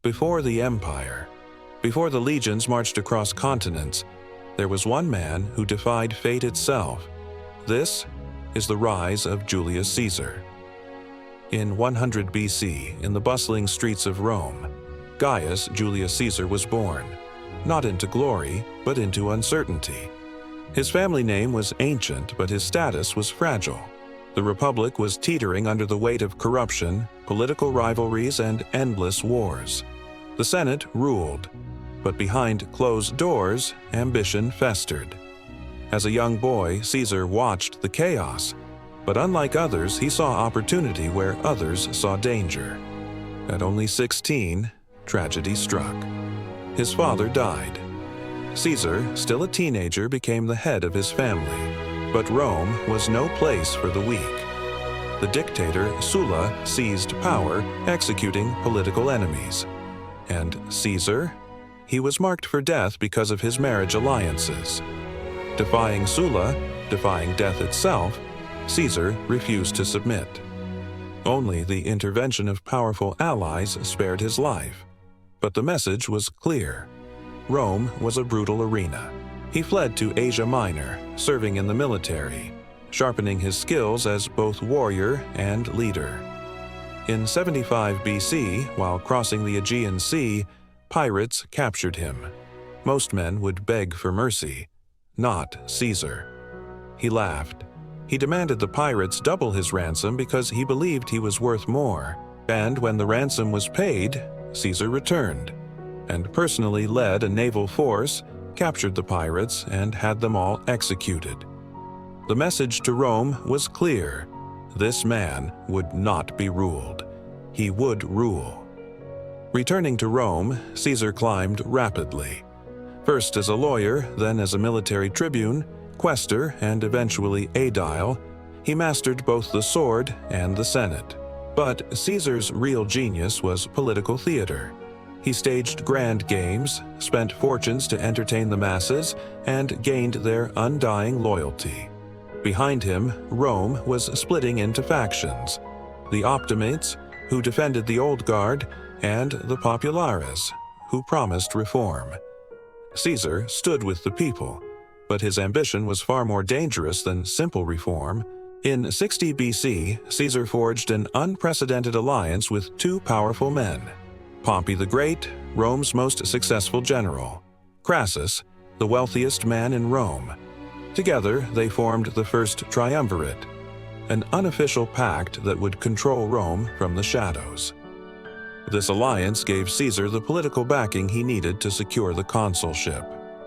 Before the empire, before the legions marched across continents, there was one man who defied fate itself. This is the rise of Julius Caesar. In 100 BC, in the bustling streets of Rome, Gaius Julius Caesar was born, not into glory, but into uncertainty. His family name was ancient, but his status was fragile. The Republic was teetering under the weight of corruption, political rivalries, and endless wars. The Senate ruled, but behind closed doors, ambition festered. As a young boy, Caesar watched the chaos, but unlike others, he saw opportunity where others saw danger. At only 16, tragedy struck. His father died. Caesar, still a teenager, became the head of his family, but Rome was no place for the weak. The dictator Sulla seized power, executing political enemies. And Caesar? He was marked for death because of his marriage alliances. Defying Sulla, defying death itself, Caesar refused to submit. Only the intervention of powerful allies spared his life. But the message was clear. Rome was a brutal arena. He fled to Asia Minor, serving in the military, sharpening his skills as both warrior and leader. In 75 BC, while crossing the Aegean Sea, pirates captured him. Most men would beg for mercy, not Caesar. He laughed. He demanded the pirates double his ransom because he believed he was worth more. And when the ransom was paid, Caesar returned, and personally led a naval force, captured the pirates, and had them all executed. The message to Rome was clear. This man would not be ruled. He would rule. Returning to Rome, Caesar climbed rapidly. First as a lawyer, then as a military tribune, quaestor, and eventually aedile, he mastered both the sword and the Senate. But Caesar's real genius was political theater. He staged grand games, spent fortunes to entertain the masses, and gained their undying loyalty. Behind him, Rome was splitting into factions: the Optimates, who defended the old guard, and the Populares, who promised reform. Caesar stood with the people, but his ambition was far more dangerous than simple reform. In 60 BC, Caesar forged an unprecedented alliance with two powerful men: Pompey the Great, Rome's most successful general; Crassus, the wealthiest man in Rome. Together, they formed the First Triumvirate, an unofficial pact that would control Rome from the shadows. This alliance gave Caesar the political backing he needed to secure the consulship.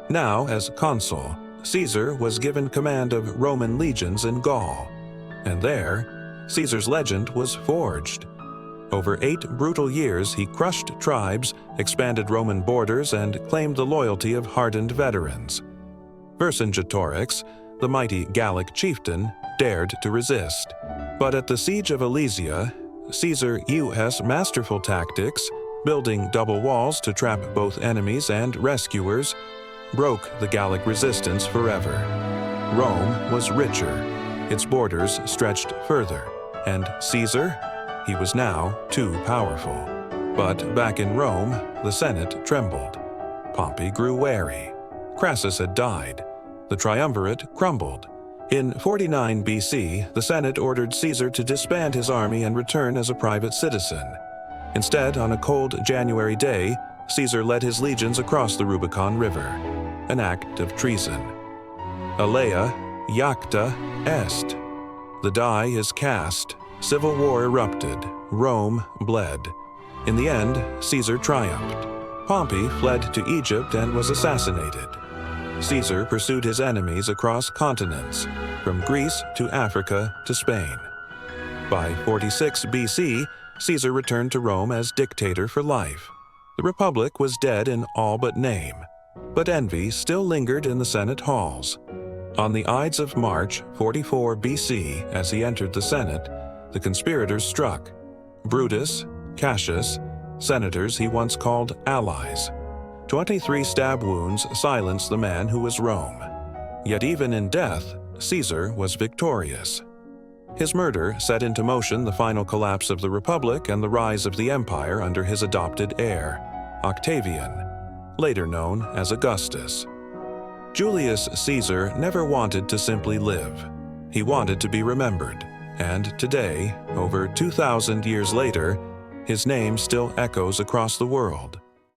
Now, as consul, Caesar was given command of Roman legions in Gaul, and there, Caesar's legend was forged. Over 8 brutal years, he crushed tribes, expanded Roman borders, and claimed the loyalty of hardened veterans. Vercingetorix, the mighty Gallic chieftain, dared to resist. But at the siege of Alesia, Caesar used masterful tactics, building double walls to trap both enemies and rescuers, broke the Gallic resistance forever. Rome was richer, its borders stretched further, and Caesar? He was now too powerful. But back in Rome, the Senate trembled. Pompey grew wary. Crassus had died. The triumvirate crumbled. In 49 BC, the Senate ordered Caesar to disband his army and return as a private citizen. Instead, on a cold January day, Caesar led his legions across the Rubicon River, an act of treason. Alea iacta est. The die is cast. Civil war erupted. Rome bled. In the end, Caesar triumphed. Pompey fled to Egypt and was assassinated. Caesar pursued his enemies across continents, from Greece to Africa to Spain. By 46 BC, Caesar returned to Rome as dictator for life. The Republic was dead in all but name, but envy still lingered in the Senate halls. On the Ides of March 44 BC, as he entered the Senate, the conspirators struck. Brutus, Cassius, senators he once called allies. 23 stab wounds silenced the man who was Rome. Yet even in death, Caesar was victorious. His murder set into motion the final collapse of the Republic and the rise of the Empire under his adopted heir, Octavian, later known as Augustus. Julius Caesar never wanted to simply live. He wanted to be remembered, and today, over 2,000 years later, his name still echoes across the world.